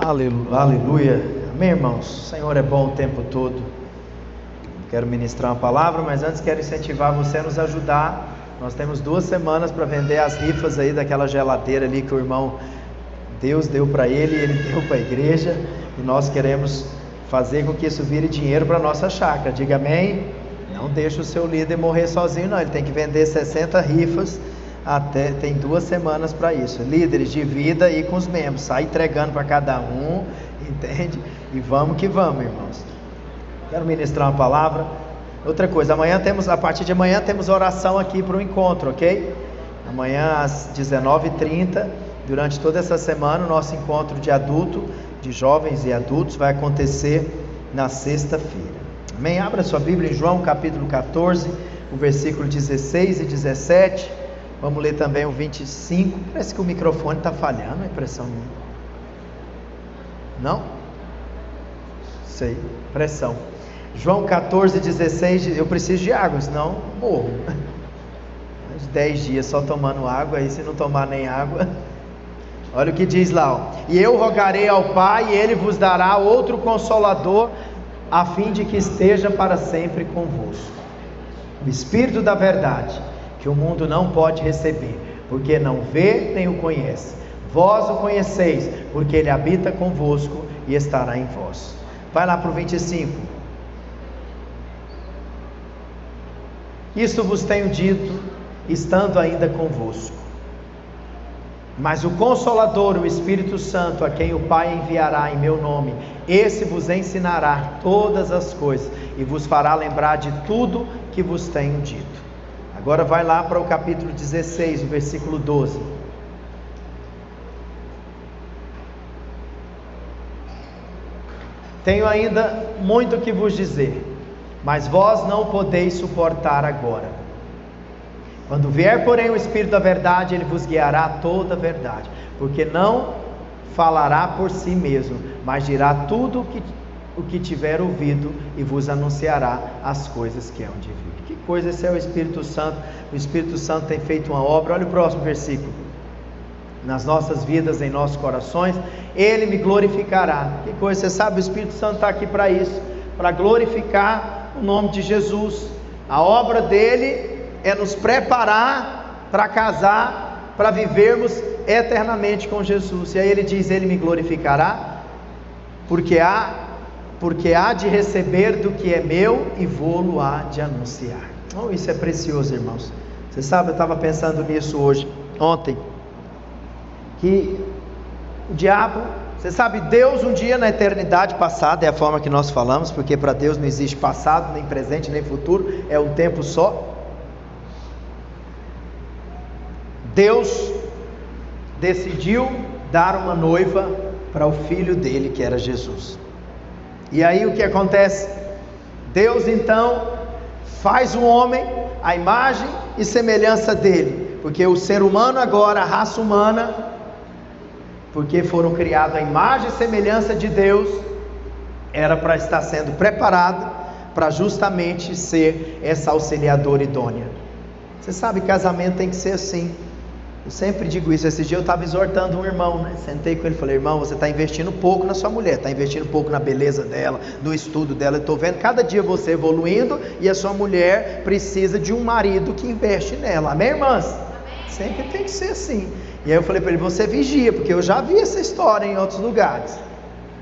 Aleluia. Amém, irmãos? O Senhor é bom o tempo todo. Quero ministrar uma palavra, mas antes quero incentivar você a nos ajudar. Nós temos 2 semanas para vender as rifas aí daquela geladeira ali que o irmão Deus deu para ele e ele deu para a igreja. E nós queremos fazer com que isso vire dinheiro para a nossa chácara. Diga amém. Não deixe o seu líder morrer sozinho, não. Ele tem que vender 60 rifas. Tem 2 semanas para isso. Líderes, divida aí com os membros, sai entregando para cada um, entende? E vamos que vamos, irmãos. Quero ministrar uma palavra. Outra coisa, a partir de amanhã temos oração aqui para o encontro, ok? Amanhã às 19h30, durante toda essa semana, o nosso encontro de adulto, de jovens e adultos, vai acontecer na sexta-feira. Amém? Abra sua Bíblia em João capítulo 14, o versículo 16 e 17. Vamos ler também o 25. Parece que o microfone está falhando, a impressão minha. Não? Sei, pressão. João 14, 16. Eu preciso de água, senão morro. Mais 10 dias só tomando água, aí se não tomar nem água. Olha o que diz lá, ó. E eu rogarei ao Pai, e Ele vos dará outro Consolador, a fim de que esteja para sempre convosco. O Espírito da verdade, que o mundo não pode receber, porque não vê nem o conhece. Vós o conheceis, porque Ele habita convosco e estará em vós. Vai lá para o 25. Isto vos tenho dito, estando ainda convosco. Mas o Consolador, o Espírito Santo, a quem o Pai enviará em meu nome, esse vos ensinará todas as coisas, e vos fará lembrar de tudo que vos tenho dito. Agora vai lá para o capítulo 16, o versículo 12. Tenho ainda muito que vos dizer, mas vós não podeis suportar agora. Quando vier, porém, o Espírito da verdade, Ele vos guiará a toda a verdade, porque não falará por si mesmo, mas dirá tudo o que tiver ouvido, e vos anunciará as coisas que hão de vir. Que coisa, esse é o Espírito Santo. O Espírito Santo tem feito uma obra. Olha o próximo versículo. Nas nossas vidas, em nossos corações, Ele me glorificará. Que coisa, você sabe, o Espírito Santo está aqui para isso, para glorificar o nome de Jesus. A obra dele é nos preparar para casar, para vivermos eternamente com Jesus. E aí ele diz, Ele me glorificará, porque há de receber do que é meu, e vou-lo há de anunciar. Oh, isso é precioso, irmãos. Você sabe, eu estava pensando nisso ontem, que o diabo, você sabe, Deus um dia na eternidade passada, é a forma que nós falamos, porque para Deus não existe passado, nem presente, nem futuro, é um tempo só. Deus decidiu dar uma noiva para o filho dele, que era Jesus. E aí o que acontece? Deus então faz um homem à imagem e semelhança dele, porque o ser humano agora, a raça humana, porque foram criados à imagem e semelhança de Deus, era para estar sendo preparado para justamente ser essa auxiliadora idônea. Você sabe, casamento tem que ser assim. Eu sempre digo isso. Esse dia eu estava exortando um irmão, né? Sentei com ele e falei, irmão, você está investindo pouco na sua mulher, está investindo pouco na beleza dela, no estudo dela. Eu estou vendo cada dia você evoluindo, e a sua mulher precisa de um marido que investe nela. Amém, irmãs? Amém. Sempre tem que ser assim. E aí eu falei para ele, você vigia, porque eu já vi essa história em outros lugares,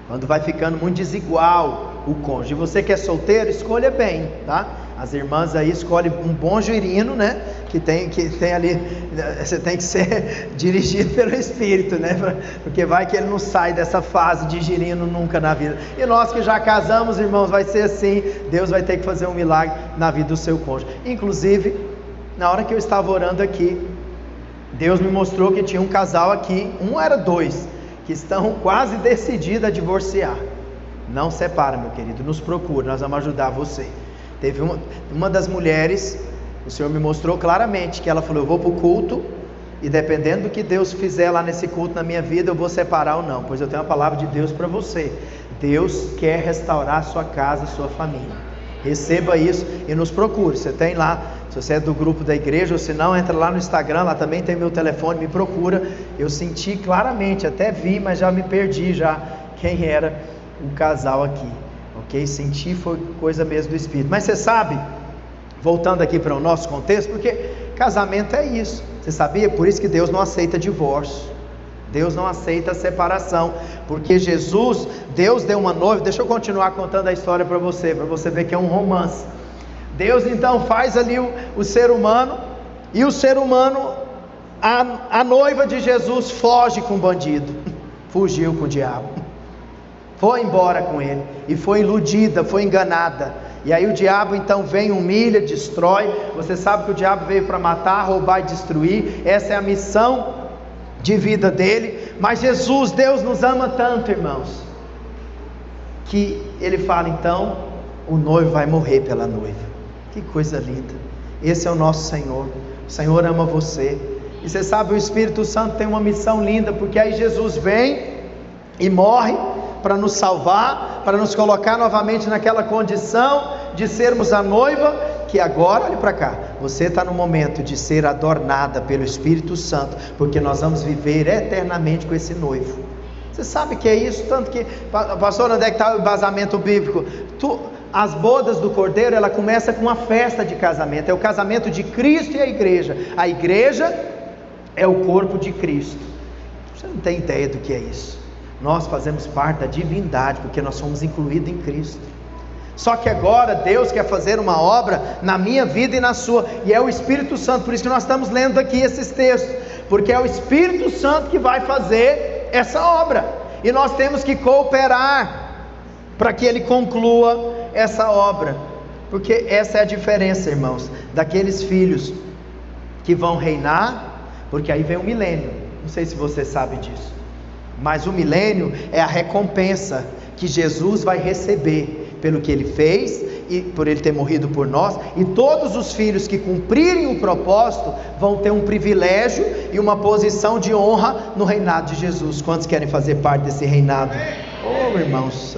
quando vai ficando muito desigual o cônjuge. Você que é solteiro, escolha bem, tá? As irmãs aí escolhem um bom girino, né? Que tem ali, você tem que ser dirigido pelo Espírito, né? Porque vai que ele não sai dessa fase de girino nunca na vida. E nós que já casamos, irmãos, vai ser assim. Deus vai ter que fazer um milagre na vida do seu cônjuge. Inclusive, na hora que eu estava orando aqui, Deus me mostrou que tinha um casal aqui, era 2, que estão quase decididos a divorciar. Não separa, meu querido, nos procura, nós vamos ajudar você. Teve uma das mulheres, o Senhor me mostrou claramente, que ela falou, eu vou para o culto, e dependendo do que Deus fizer lá nesse culto na minha vida, eu vou separar ou não, pois eu tenho a palavra de Deus para você. Deus quer restaurar a sua casa, a sua família. Receba isso e nos procure. Você tem lá, se você é do grupo da igreja, ou se não, entra lá no Instagram, lá também tem meu telefone, me procura. Eu senti claramente, até vi, mas já me perdi já. quem era o casal aqui, ok? Sentir foi coisa mesmo do Espírito. Mas você sabe, voltando aqui para o nosso contexto, porque casamento é isso, você sabia? Por isso que Deus não aceita divórcio, Deus não aceita separação, porque Deus deu uma noiva. Deixa eu continuar contando a história para você ver que é um romance. Deus então faz ali o ser humano, e o ser humano, a noiva de Jesus foge com o bandido, fugiu com o diabo, foi embora com ele, e foi iludida, foi enganada. E aí o diabo então vem, humilha, destrói. Você sabe que o diabo veio para matar, roubar e destruir. Essa é a missão de vida dele. Mas Jesus, Deus nos ama tanto, irmãos, que ele fala então, o noivo vai morrer pela noiva. Que coisa linda. Esse é o nosso Senhor. O Senhor ama você. E você sabe, o Espírito Santo tem uma missão linda, porque aí Jesus vem e morre para nos salvar, para nos colocar novamente naquela condição de sermos a noiva, que agora, olhe para cá, você está no momento de ser adornada pelo Espírito Santo, porque nós vamos viver eternamente com esse noivo. Você sabe que é isso? Tanto que, pastor, onde é que está o embasamento bíblico? As bodas do Cordeiro, ela começa com uma festa de casamento, é o casamento de Cristo e a igreja. A igreja é o corpo de Cristo. Você não tem ideia do que é isso. Nós fazemos parte da divindade, porque nós somos incluídos em Cristo. Só que agora Deus quer fazer uma obra na minha vida e na sua, e é o Espírito Santo. Por isso que nós estamos lendo aqui esses textos, porque é o Espírito Santo que vai fazer essa obra, e nós temos que cooperar para que Ele conclua essa obra, porque essa é a diferença, irmãos, daqueles filhos que vão reinar, porque aí vem o milênio. Não sei se você sabe disso, mas o milênio é a recompensa que Jesus vai receber pelo que Ele fez e por Ele ter morrido por nós. E todos os filhos que cumprirem o propósito vão ter um privilégio e uma posição de honra no reinado de Jesus. Quantos querem fazer parte desse reinado? Oh, irmãos,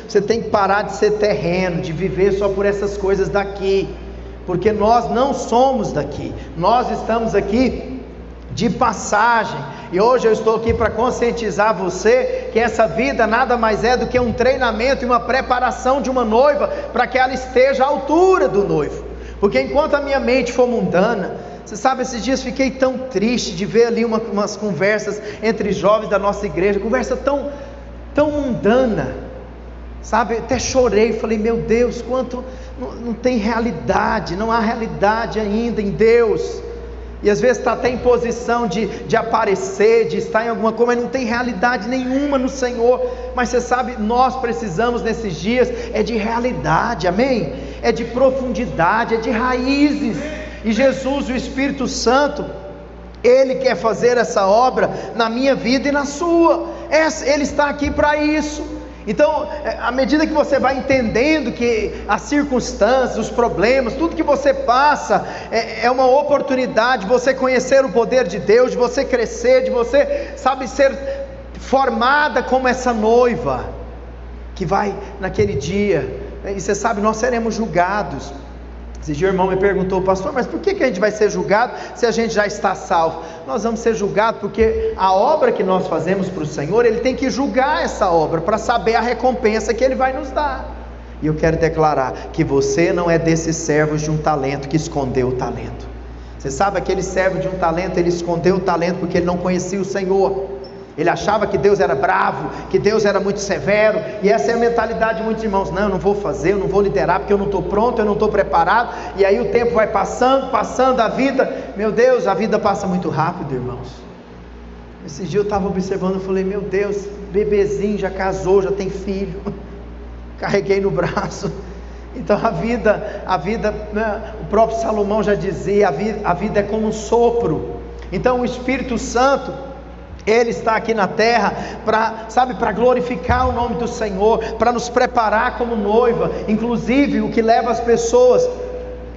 você tem que parar de ser terreno, de viver só por essas coisas daqui, porque nós não somos daqui, nós estamos aqui de passagem. E hoje eu estou aqui para conscientizar você que essa vida nada mais é do que um treinamento e uma preparação de uma noiva, para que ela esteja à altura do noivo. Porque enquanto a minha mente for mundana, você sabe, esses dias fiquei tão triste de ver ali umas conversas entre jovens da nossa igreja, conversa tão mundana, sabe, até chorei, falei, meu Deus, quanto não tem realidade, não há realidade ainda em Deus. E às vezes está até em posição de aparecer, de estar em alguma coisa, mas não tem realidade nenhuma no Senhor. Mas você sabe, nós precisamos nesses dias de realidade, amém? É de profundidade, é de raízes. E Jesus, o Espírito Santo, Ele quer fazer essa obra na minha vida e na sua. Ele está aqui para isso. Então, à medida que você vai entendendo que as circunstâncias, os problemas, tudo que você passa é uma oportunidade de você conhecer o poder de Deus, de você crescer, de você, sabe, ser formada como essa noiva que vai naquele dia. E você sabe, nós seremos julgados. Esse dia o irmão me perguntou, pastor, mas por que a gente vai ser julgado se a gente já está salvo? Nós vamos ser julgados porque a obra que nós fazemos para o Senhor, Ele tem que julgar essa obra para saber a recompensa que Ele vai nos dar. E eu quero declarar que você não é desses servos de um talento que escondeu o talento. Você sabe, aquele servo de um talento, ele escondeu o talento porque ele não conhecia o Senhor. Ele achava que Deus era bravo, que Deus era muito severo, e essa é a mentalidade de muitos irmãos. Não, eu não vou fazer, eu não vou liderar, porque eu não estou pronto, eu não estou preparado. E aí o tempo vai passando a vida, meu Deus, a vida passa muito rápido, irmãos. Esse dia eu estava observando, eu falei, meu Deus, bebezinho, já casou, já tem filho, carreguei no braço. Então a vida, né, o próprio Salomão já dizia, a vida é como um sopro. Então o Espírito Santo, Ele está aqui na terra para glorificar o nome do Senhor, para nos preparar como noiva. Inclusive, o que leva as pessoas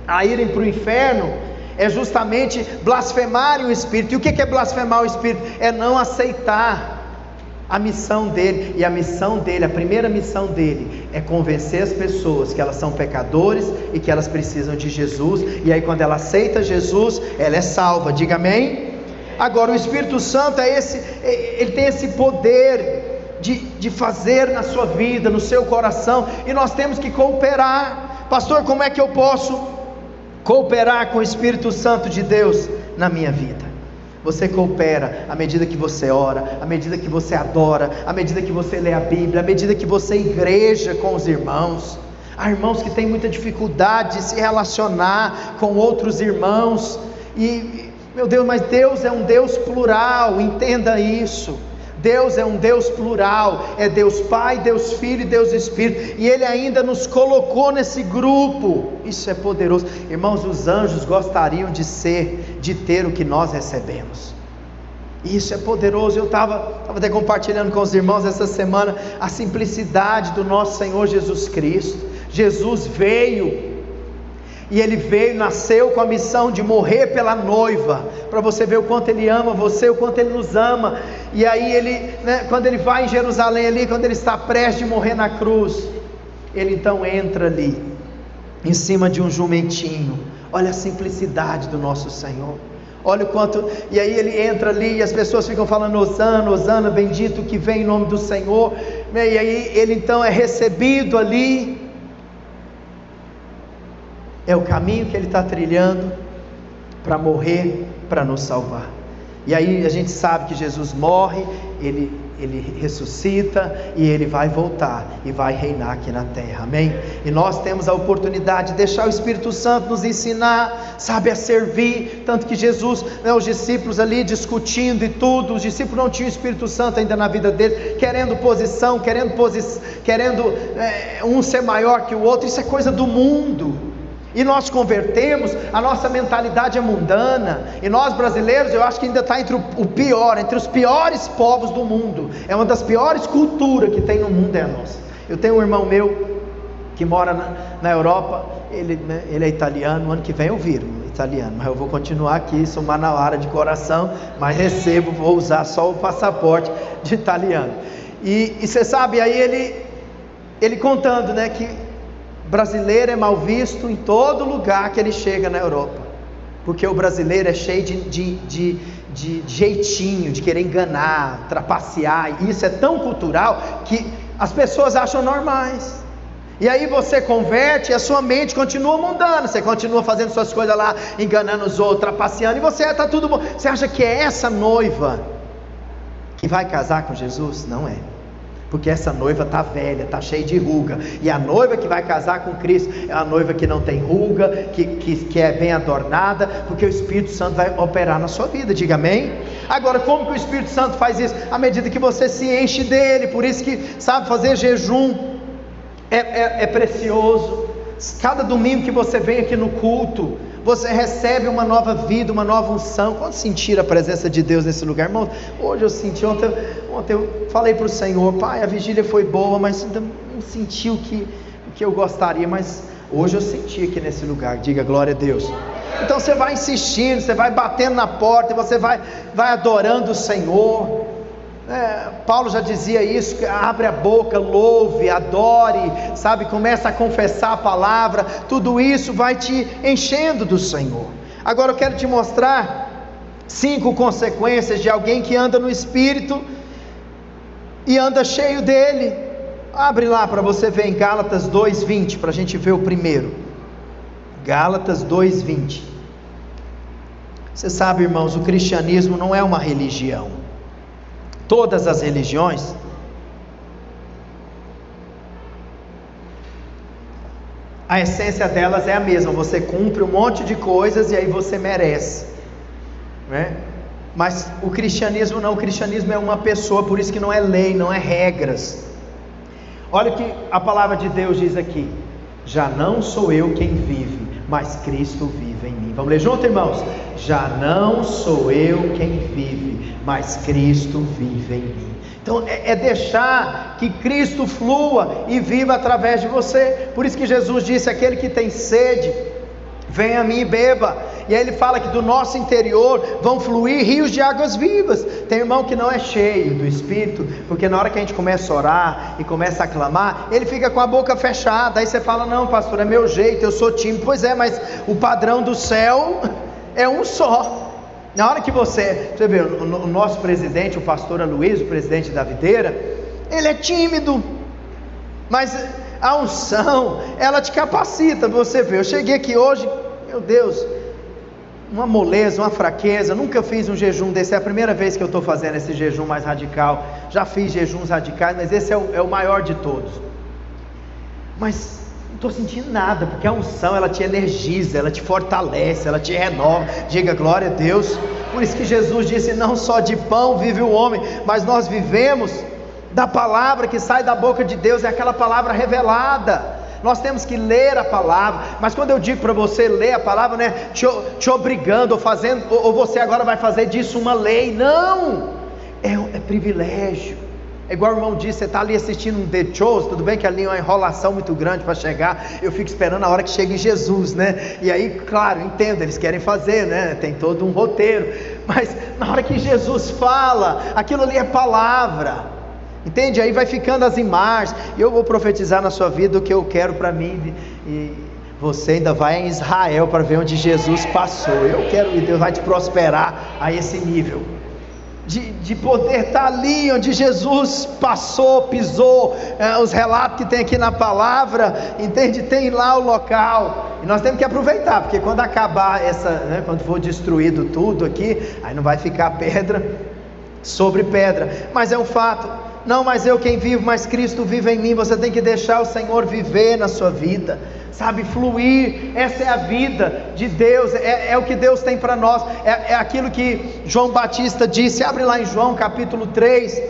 a irem para o inferno é justamente blasfemarem o Espírito. E o que é blasfemar o Espírito? É não aceitar a missão dele. E a missão dele, a primeira missão dele, é convencer as pessoas que elas são pecadores e que elas precisam de Jesus. E aí quando ela aceita Jesus, ela é salva. Diga amém? Agora o Espírito Santo ele tem esse poder de fazer na sua vida, no seu coração, e nós temos que cooperar. Pastor, como é que eu posso cooperar com o Espírito Santo de Deus na minha vida? Você coopera à medida que você ora, à medida que você adora, à medida que você lê a Bíblia, à medida que você igreja com os irmãos. Há irmãos que têm muita dificuldade de se relacionar com outros irmãos, e meu Deus, mas Deus é um Deus plural, entenda isso. Deus é um Deus plural, é Deus Pai, Deus Filho e Deus Espírito, e Ele ainda nos colocou nesse grupo. Isso é poderoso, irmãos. Os anjos gostariam de ter o que nós recebemos. Isso é poderoso. Eu estava até compartilhando com os irmãos essa semana a simplicidade do nosso Senhor Jesus Cristo. Jesus veio, e Ele veio, nasceu com a missão de morrer pela noiva, para você ver o quanto Ele ama você, o quanto Ele nos ama. E aí Ele, quando Ele vai em Jerusalém ali, quando Ele está prestes a morrer na cruz, Ele então entra ali, em cima de um jumentinho. Olha a simplicidade do nosso Senhor, olha o quanto, e aí Ele entra ali, e as pessoas ficam falando: Hosana, Hosana, bendito que vem em nome do Senhor. E aí Ele então é recebido ali. É o caminho que Ele está trilhando para morrer, para nos salvar. E aí a gente sabe que Jesus morre, Ele ressuscita, e Ele vai voltar e vai reinar aqui na terra, amém? E nós temos a oportunidade de deixar o Espírito Santo nos ensinar, sabe, a servir. Tanto que Jesus, os discípulos ali discutindo e tudo, os discípulos não tinham o Espírito Santo ainda na vida deles, querendo posição, querendo um ser maior que o outro. Isso é coisa do mundo. E nós convertemos, a nossa mentalidade é mundana, e nós brasileiros, eu acho que ainda está entre os piores povos do mundo. É uma das piores culturas que tem no mundo, é a nossa. Eu tenho um irmão meu que mora na Europa, ele é italiano. No ano que vem eu viro italiano, mas eu vou continuar aqui, sou manauara de coração, mas vou usar só o passaporte de italiano. E você sabe, aí ele contando, que brasileiro é mal visto em todo lugar que ele chega na Europa, porque o brasileiro é cheio de jeitinho, de querer enganar, trapacear, e isso é tão cultural que as pessoas acham normais. E aí você converte e a sua mente continua mundana, você continua fazendo suas coisas lá, enganando os outros, trapaceando, e você está tudo bom. Você acha que é essa noiva que vai casar com Jesus? Não é. Porque essa noiva está velha, está cheia de ruga. E a noiva que vai casar com Cristo é a noiva que não tem ruga, que é bem adornada, porque o Espírito Santo vai operar na sua vida. Diga amém? Agora, como que o Espírito Santo faz isso? À medida que você se enche dele. Por isso que, sabe, fazer jejum é precioso. Cada domingo que você vem aqui no culto, você recebe uma nova vida, uma nova unção. Quando sentir a presença de Deus nesse lugar, irmão? Hoje eu senti, ontem eu falei para o Senhor: Pai, a vigília foi boa, mas ainda não senti o que eu gostaria, mas hoje eu senti aqui nesse lugar. Diga glória a Deus. Então você vai insistindo, você vai batendo na porta, e você vai adorando o Senhor. Paulo já dizia isso: abre a boca, louve, adore, sabe, começa a confessar a palavra. Tudo isso vai te enchendo do Senhor. Agora eu quero te mostrar 5 consequências de alguém que anda no Espírito e anda cheio dele. Abre lá para você ver em Gálatas 2:20, para a gente ver o primeiro. Gálatas 2:20. Você sabe, irmãos, o cristianismo não é uma religião. Todas as religiões, a essência delas é a mesma. Você cumpre um monte de coisas e aí você merece, né? Mas o cristianismo não. O cristianismo é uma pessoa, por isso que não é lei, não é regras. Olha o que a palavra de Deus diz aqui: já não sou eu quem vive, mas Cristo vive em mim. Vamos ler junto, irmãos? Já não sou eu quem vive, mas Cristo vive em mim. Então é deixar que Cristo flua e viva através de você. Por isso que Jesus disse: aquele que tem sede, venha a mim e beba. E aí ele fala que do nosso interior vão fluir rios de águas vivas. Tem irmão que não é cheio do Espírito, porque na hora que a gente começa a orar e começa a clamar, ele fica com a boca fechada. Aí você fala: não, pastor, é meu jeito, eu sou tímido. Pois é, mas o padrão do céu é um só. Na hora que você vê, o nosso presidente, o pastor Aloysio, o presidente da videira, ele é tímido, mas a unção, ela te capacita. Você vê, eu cheguei aqui hoje, meu Deus, uma moleza, uma fraqueza, nunca fiz um jejum desse, é a primeira vez que eu estou fazendo esse jejum mais radical. Já fiz jejuns radicais, mas esse é o maior de todos. Mas não estou sentindo nada, porque a unção, ela te energiza, ela te fortalece, ela te renova. Diga glória a Deus. Por isso que Jesus disse: não só de pão vive o homem, mas nós vivemos da palavra que sai da boca de Deus, é aquela palavra revelada. Nós temos que ler a palavra, mas quando eu digo para você ler a palavra, não é te obrigando, ou você agora vai fazer disso uma lei. Não, é privilégio. É igual o irmão disse, você está ali assistindo um The Chosen, tudo bem que ali é uma enrolação muito grande para chegar, eu fico esperando a hora que chegue Jesus, né? E aí, claro, entendo, eles querem fazer, né? Tem todo um roteiro, mas na hora que Jesus fala, aquilo ali é palavra. Entende? Aí vai ficando as imagens. Eu vou profetizar na sua vida o que eu quero para mim. E você ainda vai em Israel para ver onde Jesus passou. Eu quero, e Deus vai te prosperar a esse nível de poder estar ali onde Jesus passou, pisou. Os relatos que tem aqui na palavra, entende? Tem lá o local. E nós temos que aproveitar, porque quando acabar quando for destruído tudo aqui, aí não vai ficar pedra sobre pedra. Mas é um fato. Não, mas eu quem vivo, mas Cristo vive em mim. Você tem que deixar o Senhor viver na sua vida, sabe, fluir. Essa é a vida de Deus, é o que Deus tem para nós, é aquilo que João Batista disse. Abre lá em João capítulo 3,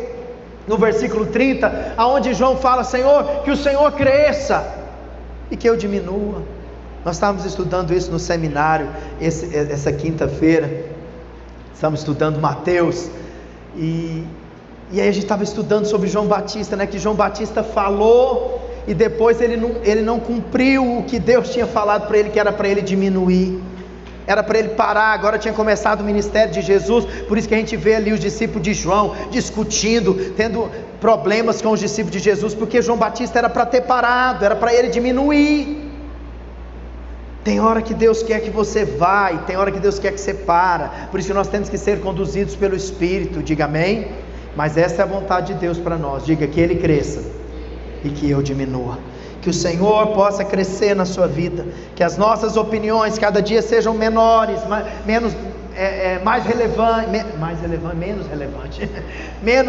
no versículo 30, aonde João fala: Senhor, que o Senhor cresça e que eu diminua. Nós estávamos estudando isso no seminário, essa quinta-feira, estamos estudando Mateus, e aí a gente estava estudando sobre João Batista, né? Que João Batista falou e depois ele não cumpriu o que Deus tinha falado para ele, que era para ele diminuir, era para ele parar. Agora tinha começado o ministério de Jesus, por isso que a gente vê ali os discípulos de João discutindo, tendo problemas com os discípulos de Jesus, porque João Batista era para ter parado, era para ele diminuir. Tem hora que Deus quer que você vá, e tem hora que Deus quer que você para. Por isso que nós temos que ser conduzidos pelo Espírito. Diga amém. Mas essa é a vontade de Deus para nós. Diga: que Ele cresça e que eu diminua. Que o Senhor possa crescer na sua vida, que as nossas opiniões cada dia sejam menores, menos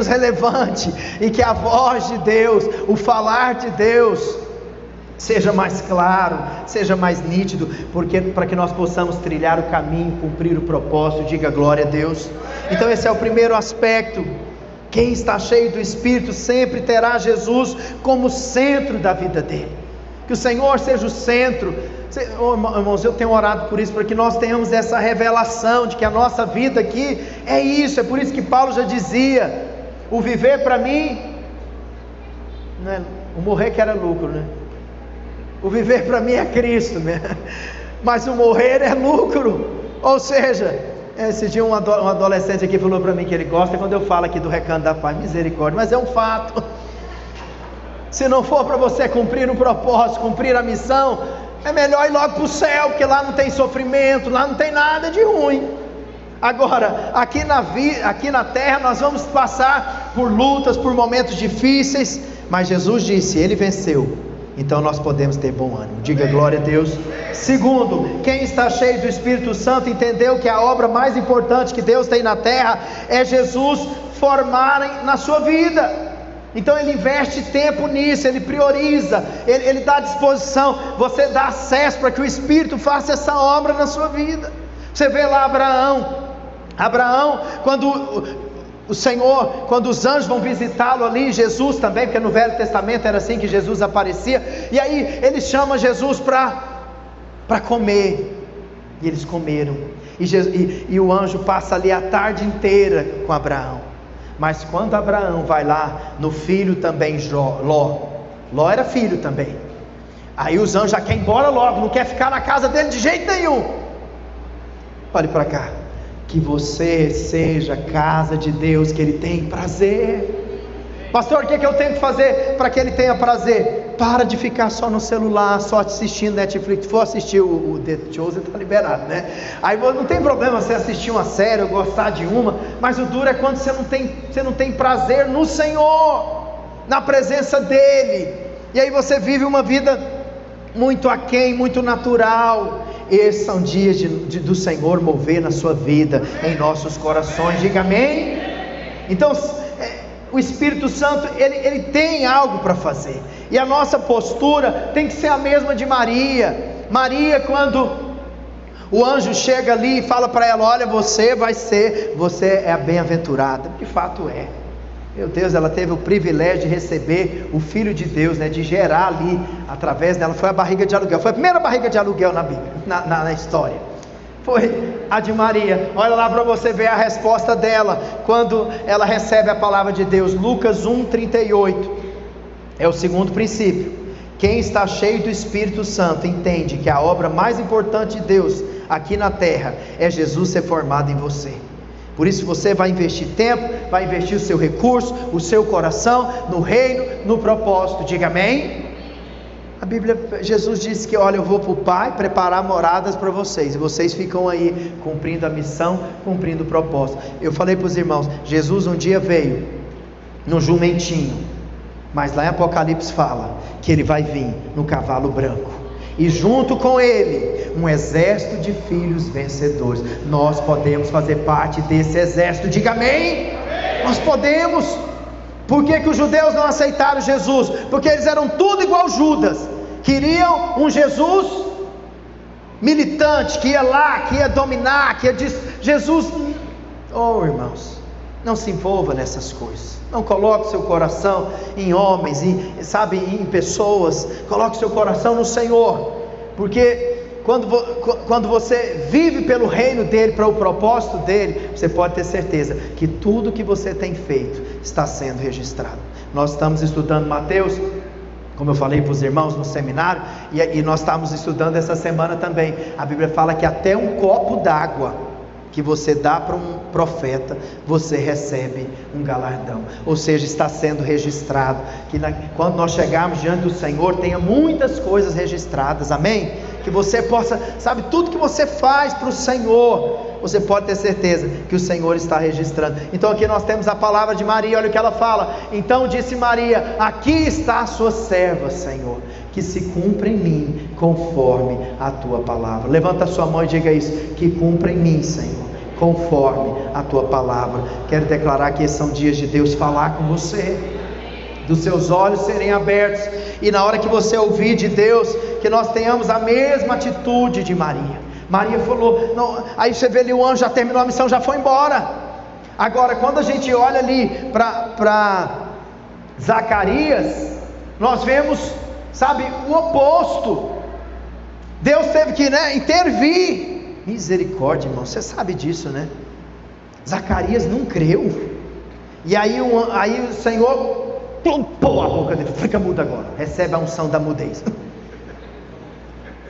relevante, e que a voz de Deus, o falar de Deus seja mais claro, seja mais nítido, para que nós possamos trilhar o caminho, cumprir o propósito. Diga glória a Deus. Então esse é o primeiro aspecto. Quem está cheio do Espírito sempre terá Jesus como centro da vida dele. Que o Senhor seja o centro. Irmãos, eu tenho orado por isso, para que nós tenhamos essa revelação de que a nossa vida aqui é isso. É por isso que Paulo já dizia: o viver para mim, né? O morrer que era lucro, né? O viver para mim é Cristo, né? Mas o morrer é lucro. Ou seja, esse dia um adolescente aqui falou para mim que ele gosta quando eu falo aqui do Recanto da Paz. Misericórdia, mas é um fato. Se não for para você cumprir o propósito, cumprir a missão, é melhor ir logo para o céu, porque lá não tem sofrimento, lá não tem nada de ruim. Agora, aqui na terra nós vamos passar por lutas, por momentos difíceis, mas Jesus disse: Ele venceu, então nós podemos ter bom ânimo. Diga glória a Deus. Segundo, quem está cheio do Espírito Santo entendeu que a obra mais importante que Deus tem na terra é Jesus formar na sua vida. Então ele investe tempo nisso, ele prioriza, ele dá disposição, você dá acesso para que o Espírito faça essa obra na sua vida. Você vê lá Abraão, quando os anjos vão visitá-lo ali, Jesus também, porque no Velho Testamento era assim que Jesus aparecia, e aí eles chamam Jesus para comer, e eles comeram, e o anjo passa ali a tarde inteira com Abraão. Mas quando Abraão vai lá no filho também, Ló era filho também, aí os anjos já querem ir embora logo, não quer ficar na casa dele de jeito nenhum. Olhe para cá, que você seja a casa de Deus, que Ele tem prazer. Pastor, o que eu tenho que fazer para que Ele tenha prazer? Para de ficar só no celular, só assistindo Netflix. Se for assistir o The Chosen, está liberado, né? Aí não tem problema você assistir uma série ou gostar de uma, mas o duro é quando você não tem prazer no Senhor. na presença dEle, e aí você vive uma vida muito aquém, muito natural. Esses são dias do Senhor mover na sua vida, em nossos corações. Diga amém. Então o Espírito Santo, ele tem algo para fazer, e a nossa postura tem que ser a mesma de Maria. Maria, quando o anjo chega ali e fala para ela: olha, você é a bem-aventurada. De fato é. Meu Deus, ela teve o privilégio de receber o Filho de Deus, de gerar ali, através dela. Foi a barriga de aluguel, foi a primeira barriga de aluguel na Bíblia, na história. Foi a de Maria. Olha lá para você ver a resposta dela, quando ela recebe a palavra de Deus. Lucas 1:38, é o segundo princípio. Quem está cheio do Espírito Santo entende que a obra mais importante de Deus aqui na terra é Jesus ser formado em você. Por isso você vai investir tempo, vai investir o seu recurso, o seu coração no reino, no propósito. Diga amém. A Bíblia, Jesus disse que: olha, eu vou para o Pai preparar moradas para vocês, e vocês ficam aí cumprindo a missão, cumprindo o propósito. Eu falei para os irmãos, Jesus um dia veio no jumentinho, mas lá em Apocalipse fala que ele vai vir no cavalo branco, e junto com ele um exército de filhos vencedores. Nós podemos fazer parte desse exército. Diga amém. Nós podemos. Por que os judeus não aceitaram Jesus? Porque eles eram tudo igual Judas, queriam um Jesus militante, que ia lá, que ia dominar, que ia Jesus. Oh irmãos, não se envolva nessas coisas. Não coloque seu coração em homens, em pessoas. Coloque seu coração no Senhor, porque quando você vive pelo reino dele, para o propósito dele, você pode ter certeza que tudo que você tem feito está sendo registrado. Nós estamos estudando Mateus, como eu falei para os irmãos no seminário, e nós estamos estudando essa semana também. A Bíblia fala que até um copo d'água que você dá para um profeta, você recebe um galardão. Ou seja, está sendo registrado, que quando nós chegarmos diante do Senhor, tenha muitas coisas registradas, amém? Que você possa, tudo que você faz para o Senhor, você pode ter certeza que o Senhor está registrando. Então aqui nós temos a palavra de Maria, olha o que ela fala: então disse Maria: aqui está a sua serva, Senhor, que se cumpra em mim conforme a tua palavra. Levanta a sua mão e diga isso: que cumpra em mim, Senhor, conforme a tua palavra. Quero declarar que esses são dias de Deus falar com você, dos seus olhos serem abertos, e na hora que você ouvir de Deus, que nós tenhamos a mesma atitude de Maria. Maria falou, não, aí você vê ali, o anjo já terminou a missão, já foi embora. Agora quando a gente olha ali para Zacarias, nós vemos, o oposto. Deus teve que intervir. Misericórdia, irmão, você sabe disso, né? Zacarias não creu, e aí o Senhor plumpou a boca dele, fica mudo agora, recebe a unção da mudez.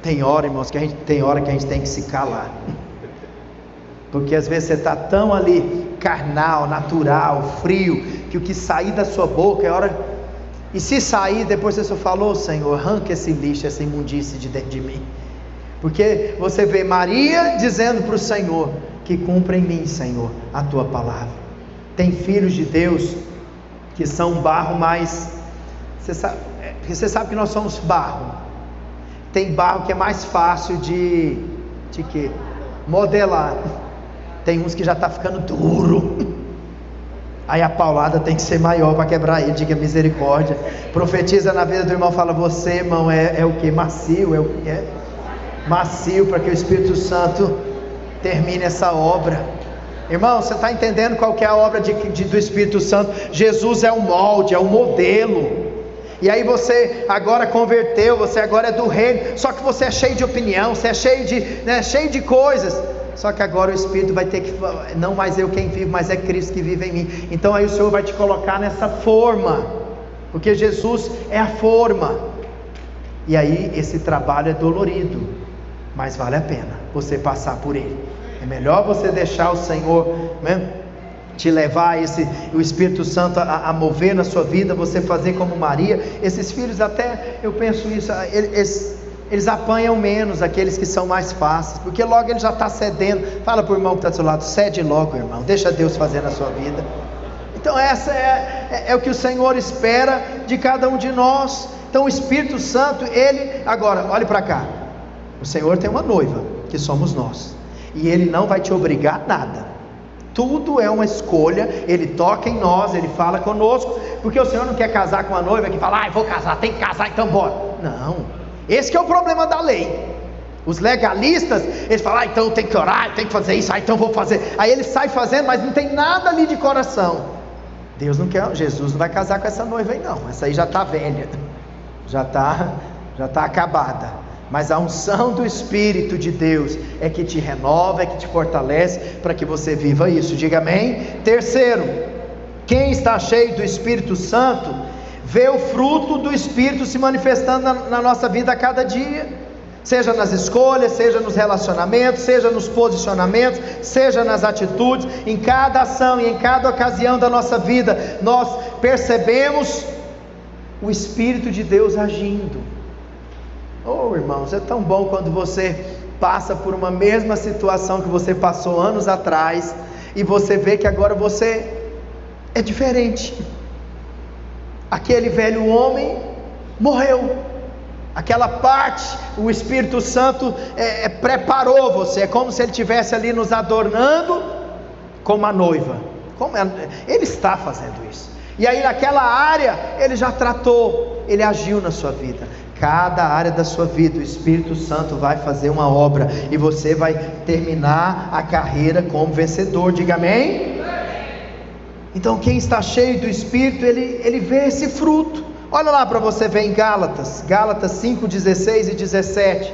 Tem hora, irmãos, que a gente tem que se calar, porque às vezes você está tão ali carnal, natural, frio, que o que sair da sua boca é hora, e se sair, depois você só falou: Senhor, arranca esse lixo, essa imundície de dentro de mim. Porque você vê Maria dizendo para o Senhor: que cumpra em mim, Senhor, a tua palavra. Tem filhos de Deus que são barro, mas você sabe que nós somos barro. Tem barro que é mais fácil de quê? Modelar. Tem uns que já está ficando duro, aí a paulada tem que ser maior para quebrar ele. Diga misericórdia. Profetiza na vida do irmão, fala: você, irmão, é o que? Macio, é o que é? Macio, para que o Espírito Santo termine essa obra. Irmão, você está entendendo qual que é a obra do Espírito Santo? Jesus é o molde, é o modelo. E aí você agora converteu, você agora é do reino, só que você é cheio de opinião, você é cheio de coisas. Só que agora o Espírito vai ter que, não mais eu quem vivo, mas é Cristo que vive em mim. Então aí o Senhor vai te colocar nessa forma, porque Jesus é a forma. E aí esse trabalho é dolorido, mas vale a pena você passar por ele. É melhor você deixar o Senhor, te levar, o Espírito Santo a mover na sua vida, você fazer como Maria. Esses filhos, até eu penso isso, eles apanham menos aqueles que são mais fáceis, porque logo ele já está cedendo. Fala para o irmão que está do seu lado: cede logo, irmão, deixa Deus fazer na sua vida. Então essa é o que o Senhor espera de cada um de nós. Então o Espírito Santo, Ele, agora, olhe para cá, o Senhor tem uma noiva, que somos nós, e Ele não vai te obrigar a nada, tudo é uma escolha. Ele toca em nós, Ele fala conosco, porque o Senhor não quer casar com uma noiva que fala, vou casar, tem que casar, então bora. Não, esse que é o problema da lei. Os legalistas, eles falam, então tem que orar, tem que fazer isso, então vou fazer. Aí ele sai fazendo, mas não tem nada ali de coração. Deus não quer, Jesus não vai casar com essa noiva aí não, essa aí já está velha, já está acabada. Mas a unção do Espírito de Deus é que te renova, é que te fortalece, para que você viva isso, diga amém. Terceiro, quem está cheio do Espírito Santo, vê o fruto do Espírito se manifestando na nossa vida a cada dia, seja nas escolhas, seja nos relacionamentos, seja nos posicionamentos, seja nas atitudes, em cada ação e em cada ocasião da nossa vida, nós percebemos o Espírito de Deus agindo. Oh irmãos, é tão bom quando você passa por uma mesma situação que você passou anos atrás, e você vê que agora você é diferente. Aquele velho homem morreu, aquela parte, o Espírito Santo preparou você, é como se Ele estivesse ali nos adornando como a noiva, Ele está fazendo isso, e aí naquela área, Ele já tratou, Ele agiu na sua vida. Cada área da sua vida, o Espírito Santo vai fazer uma obra, e você vai terminar a carreira como vencedor, diga amém? Então quem está cheio do Espírito, ele vê esse fruto. Olha lá para você ver em Gálatas 5, 16 e 17.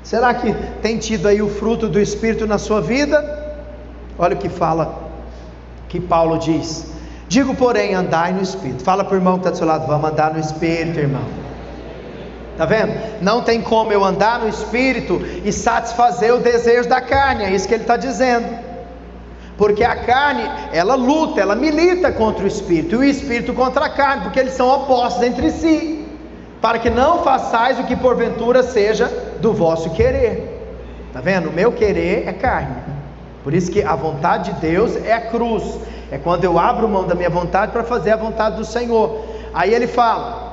Será que tem tido aí o fruto do Espírito na sua vida? Olha o que fala, que Paulo diz: digo porém, andai no Espírito. Fala para o irmão que está do seu lado, vamos andar no Espírito, irmão. Está vendo? Não tem como eu andar no Espírito e satisfazer o desejo da carne, é isso que ele está dizendo. Porque a carne, ela luta, ela milita contra o Espírito, e o Espírito contra a carne, porque eles são opostos entre si, para que não façais o que porventura seja do vosso querer. Está vendo? O meu querer é carne, por isso que a vontade de Deus é a cruz, é quando eu abro mão da minha vontade para fazer a vontade do Senhor. Aí ele fala: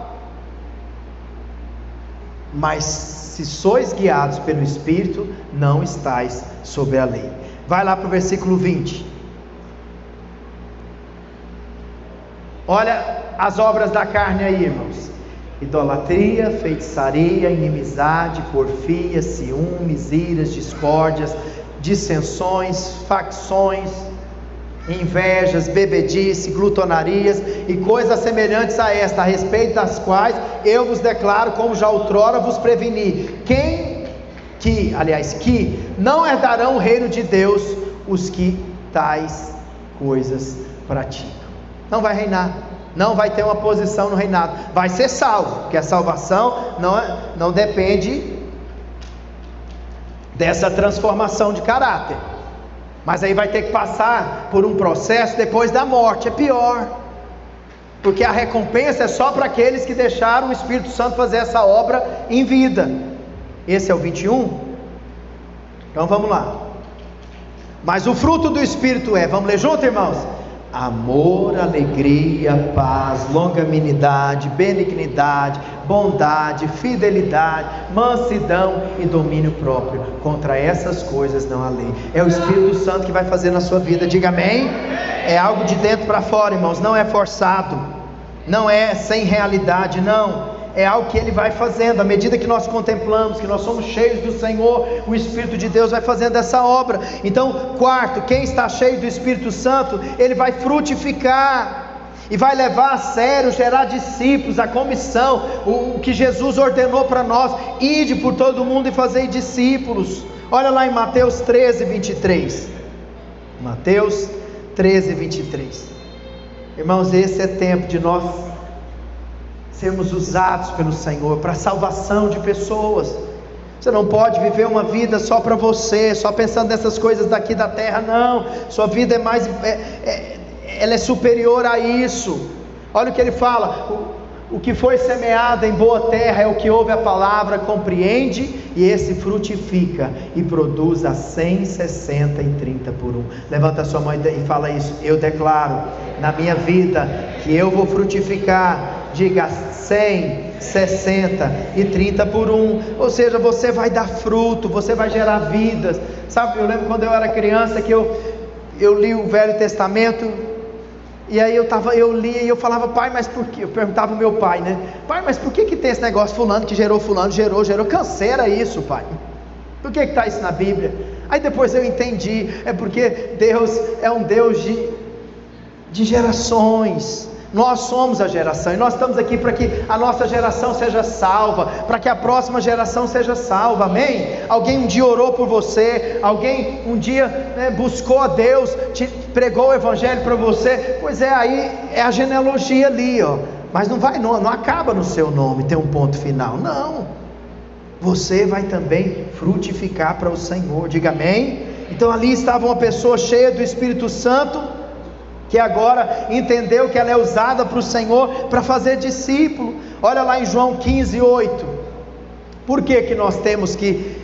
mas se sois guiados pelo Espírito, não estáis sob a lei. Vai lá para o versículo 20. Olha as obras da carne aí, irmãos: idolatria, feitiçaria, inimizade, porfia, ciúmes, iras, discórdias, dissensões, facções, invejas, bebedice, glutonarias e coisas semelhantes a esta, a respeito das quais eu vos declaro, como já outrora vos preveni, que não herdarão o reino de Deus os que tais coisas praticam. Não vai reinar, não vai ter uma posição no reinado, vai ser salvo, porque a salvação não depende dessa transformação de caráter, mas aí vai ter que passar por um processo depois da morte, é pior, porque a recompensa é só para aqueles que deixaram o Espírito Santo fazer essa obra em vida. Esse é o 21, então vamos lá. Mas o fruto do Espírito vamos ler junto, irmãos? Amor, alegria, paz, longanimidade, benignidade, bondade, fidelidade, mansidão e domínio próprio. Contra essas coisas não há lei. É o Espírito Santo que vai fazer na sua vida, diga amém? É algo de dentro para fora, irmãos, não é forçado, não é sem realidade, não. É algo que Ele vai fazendo, à medida que nós contemplamos, que nós somos cheios do Senhor, o Espírito de Deus vai fazendo essa obra. Então, quarto, quem está cheio do Espírito Santo, ele vai frutificar, e vai levar a sério, gerar discípulos, a comissão, o que Jesus ordenou para nós: ide por todo mundo e fazei discípulos. Olha lá em Mateus 13, 23, Mateus 13, 23, irmãos, esse é tempo de nós sermos usados pelo Senhor para a salvação de pessoas. Você não pode viver uma vida só para você, só pensando nessas coisas daqui da terra, não. Sua vida ela é superior a isso. Olha o que ele fala: O que foi semeado em boa terra é o que ouve a palavra, compreende, e esse frutifica e produz a 100, 60 e 30 por 1. Levanta a sua mão e fala isso: eu declaro na minha vida que eu vou frutificar. Diga 100, 60 e 30 por 1. Ou seja, você vai dar fruto, você vai gerar vidas. Sabe, eu lembro quando eu era criança que eu li o Velho Testamento. E aí eu lia e eu falava: pai, mas por que? Eu perguntava ao meu pai, né? Pai, mas por que tem esse negócio, fulano que gerou fulano, gerou, canseira isso, pai. Por que está isso na Bíblia? Aí depois eu entendi, é porque Deus é um Deus de gerações. Nós somos a geração, e nós estamos aqui para que a nossa geração seja salva, para que a próxima geração seja salva, amém? Alguém um dia orou por você, alguém um dia buscou a Deus, te pregou o Evangelho para você, pois é, aí é a genealogia ali, ó. Mas não acaba no seu nome, tem um ponto final, não. Você vai também frutificar para o Senhor, diga amém? Então ali estava uma pessoa cheia do Espírito Santo, que agora entendeu que ela é usada para o Senhor para fazer discípulo. Olha lá em João 15:8. Por que nós temos que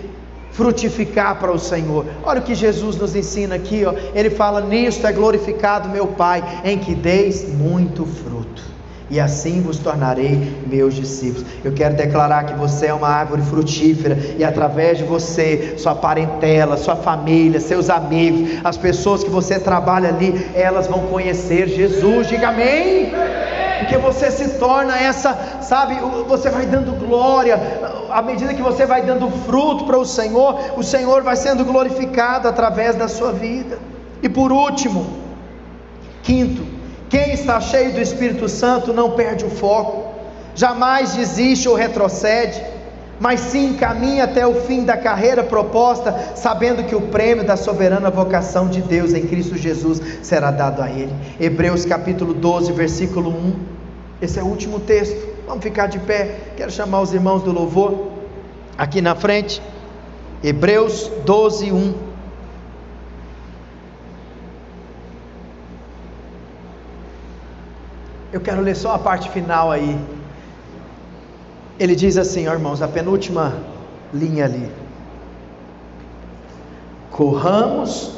frutificar para o Senhor? Olha o que Jesus nos ensina aqui, ó. Ele fala: nisto é glorificado meu Pai, em que deis muito fruto, e assim vos tornarei meus discípulos. Eu quero declarar que você é uma árvore frutífera, e através de você, sua parentela, sua família, seus amigos, as pessoas que você trabalha ali, elas vão conhecer Jesus, diga amém? Porque você se torna sabe, você vai dando glória, à medida que você vai dando fruto para o Senhor vai sendo glorificado através da sua vida. E por último, quinto, quem está cheio do Espírito Santo não perde o foco, jamais desiste ou retrocede, mas sim caminha até o fim da carreira proposta, sabendo que o prêmio da soberana vocação de Deus em Cristo Jesus será dado a ele. Hebreus capítulo 12, versículo 1, esse é o último texto. Vamos ficar de pé, quero chamar os irmãos do louvor aqui na frente. Hebreus 12, 1. Eu quero ler só a parte final aí. Ele diz assim, ó irmãos, a penúltima linha ali: corramos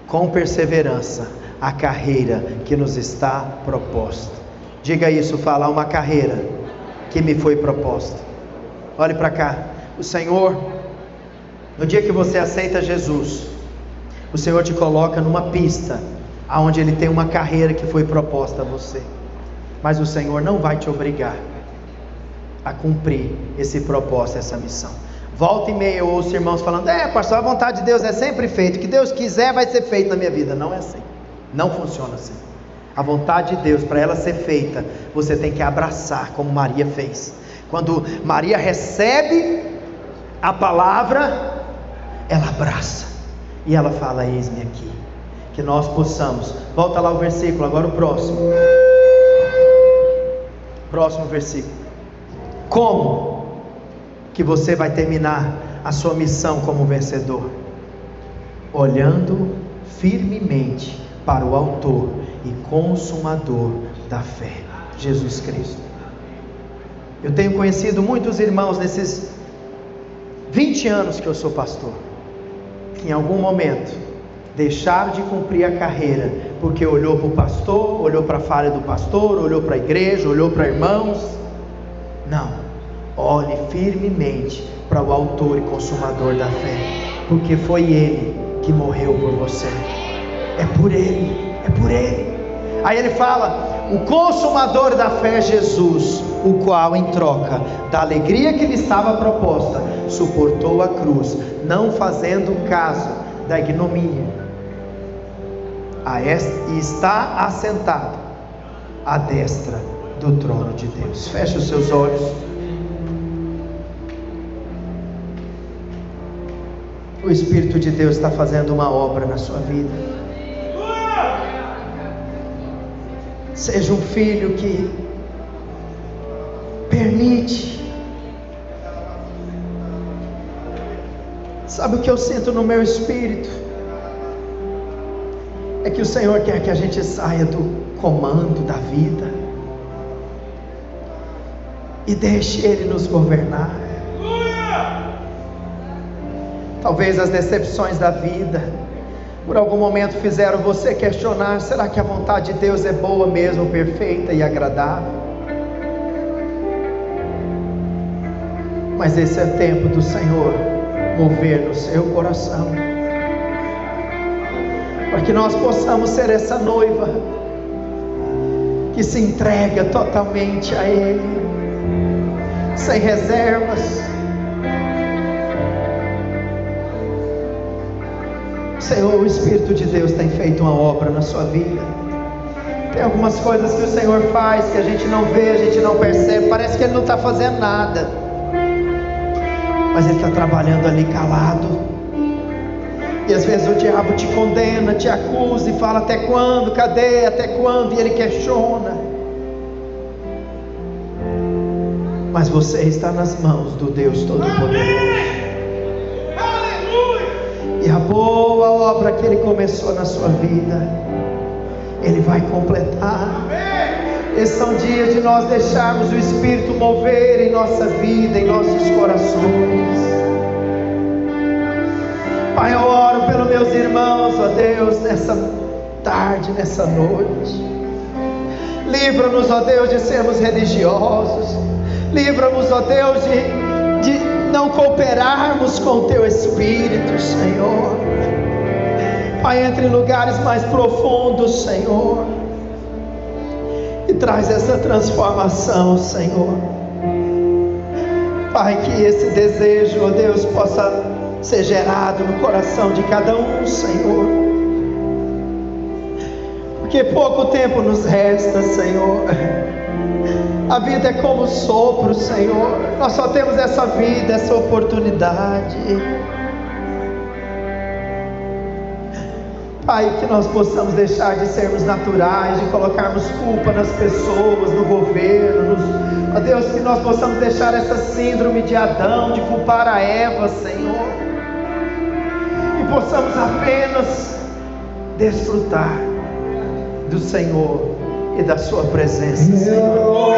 com perseverança a carreira que nos está proposta. Diga isso, fala: uma carreira que me foi proposta. Olhe para cá. O Senhor, no dia que você aceita Jesus, o Senhor te coloca numa pista aonde Ele tem uma carreira que foi proposta a você. Mas o Senhor não vai te obrigar a cumprir esse propósito, essa missão. Volta e meia eu ouço irmãos falando: pastor, a vontade de Deus é sempre feita, o que Deus quiser vai ser feito na minha vida. Não é assim, não funciona assim. A vontade de Deus, para ela ser feita, você tem que abraçar, como Maria fez. Quando Maria recebe a palavra, ela abraça, e ela fala: eis-me aqui. Que nós possamos, volta lá o versículo, agora o próximo versículo. Como que você vai terminar a sua missão como vencedor? Olhando firmemente para o autor e consumador da fé, Jesus Cristo. Eu tenho conhecido muitos irmãos nesses 20 anos que eu sou pastor, que em algum momento deixaram de cumprir a carreira, porque olhou para o pastor, olhou para a falha do pastor, olhou para a igreja, olhou para irmãos. Não, olhe firmemente para o autor e consumador da fé, porque foi Ele que morreu por você. É por Ele, é por Ele. Aí ele fala: o consumador da fé é Jesus, o qual em troca da alegria que lhe estava proposta, suportou a cruz, não fazendo caso da ignomínia, e está assentado à destra do trono de Deus. Feche os seus olhos. O Espírito de Deus está fazendo uma obra na sua vida. Seja um filho que permite. Sabe o que eu sinto no meu espírito? É que o Senhor quer que a gente saia do comando da vida, e deixe Ele nos governar. Talvez as decepções da vida por algum momento fizeram você questionar: será que a vontade de Deus é boa mesmo, perfeita e agradável? Mas esse é o tempo do Senhor mover no seu coração, para que nós possamos ser essa noiva que se entrega totalmente a Ele, sem reservas. Senhor, o Espírito de Deus tem feito uma obra na sua vida. Tem algumas coisas que o Senhor faz que a gente não vê, a gente não percebe, parece que Ele não está fazendo nada, mas Ele está trabalhando ali calado. E às vezes o diabo te condena, te acusa e fala: até quando? Cadê? Até quando? E ele questiona. Mas você está nas mãos do Deus Todo-Poderoso. E a boa obra que Ele começou na sua vida, Ele vai completar. Esses são dias de nós deixarmos o Espírito mover em nossa vida, em nossos corações. Pai, eu oro pelos meus irmãos, ó Deus, nessa tarde, nessa noite. Livra-nos, ó Deus, de sermos religiosos. Livra-nos, ó Deus, de não cooperarmos com o Teu Espírito, Senhor. Pai, entre em lugares mais profundos, Senhor, e traz essa transformação, Senhor. Pai, que esse desejo, ó Deus, possa ser gerado no coração de cada um, Senhor, porque pouco tempo nos resta, Senhor. A vida é como sopro, Senhor. Nós só temos essa vida, essa oportunidade. Pai, que nós possamos deixar de sermos naturais, de colocarmos culpa nas pessoas, no governo, ó Deus, que nós possamos deixar essa síndrome de Adão, de culpar a Eva, Senhor, e possamos apenas desfrutar do Senhor e da sua presença, Senhor.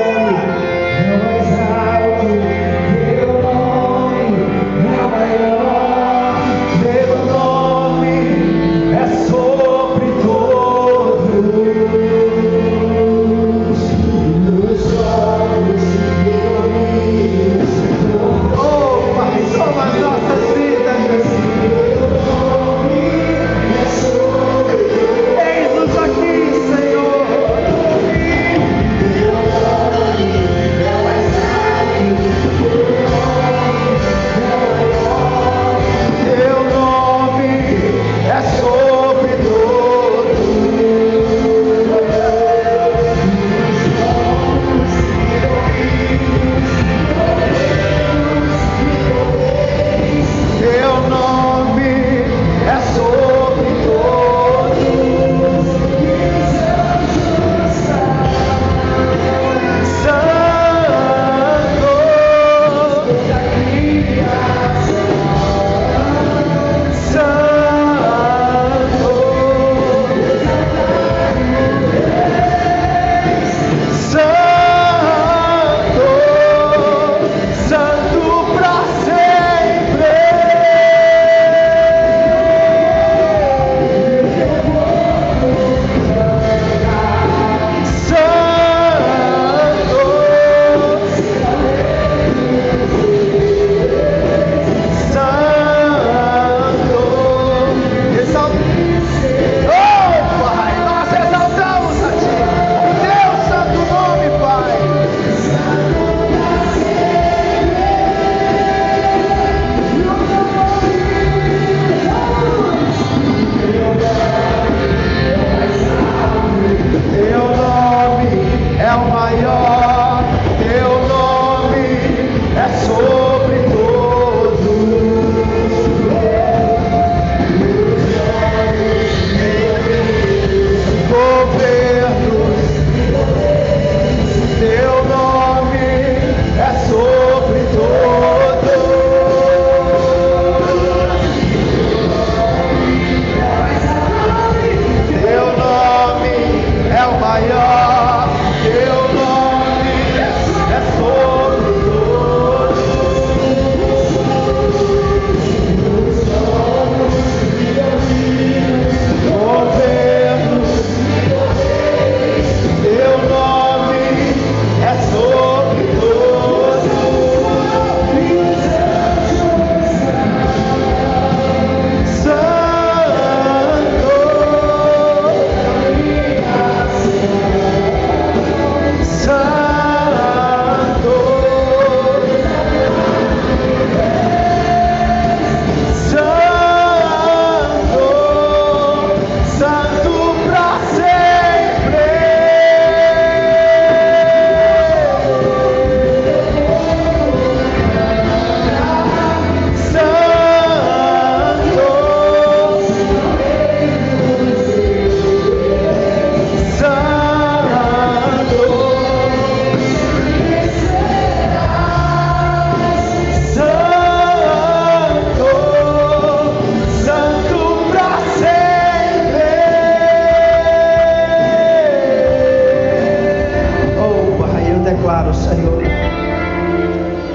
declaro, Senhor,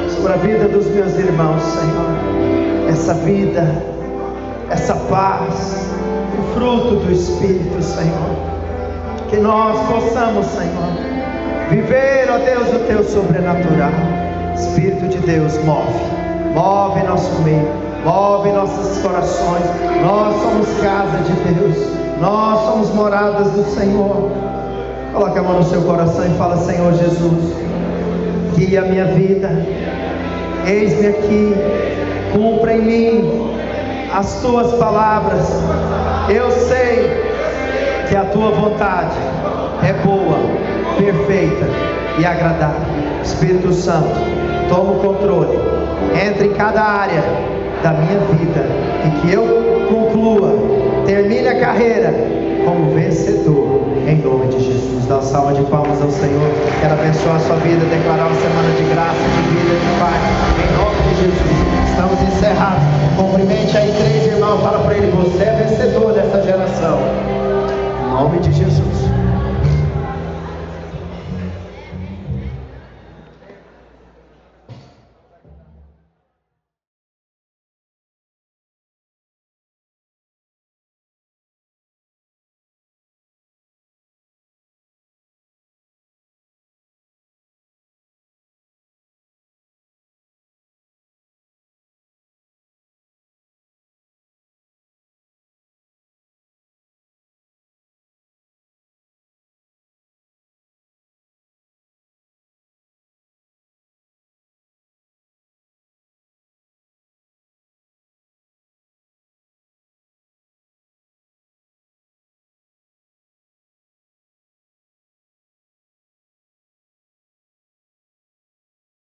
sobre a vida dos meus irmãos, Senhor, essa vida, essa paz, o fruto do Espírito, Senhor, que nós possamos, Senhor, viver, ó Deus, o Teu sobrenatural. Espírito de Deus, move nosso meio, move nossos corações. Nós somos casa de Deus, nós somos moradas do Senhor. Coloque a mão no seu coração e fala: Senhor Jesus, guia a minha vida, eis-me aqui, cumpra em mim as Tuas palavras. Eu sei que a Tua vontade é boa, perfeita e agradável. Espírito Santo, toma o controle, entre em cada área da minha vida e que eu conclua, termine a carreira como vencedor, em nome de Jesus. Dá uma salva de palmas ao Senhor. Quero abençoar a sua vida, declarar uma semana de graça, de vida, de paz, em nome de Jesus. Estamos encerrados. Cumprimente aí 3 irmãos, fala para ele: você é vencedor dessa geração, em nome de Jesus.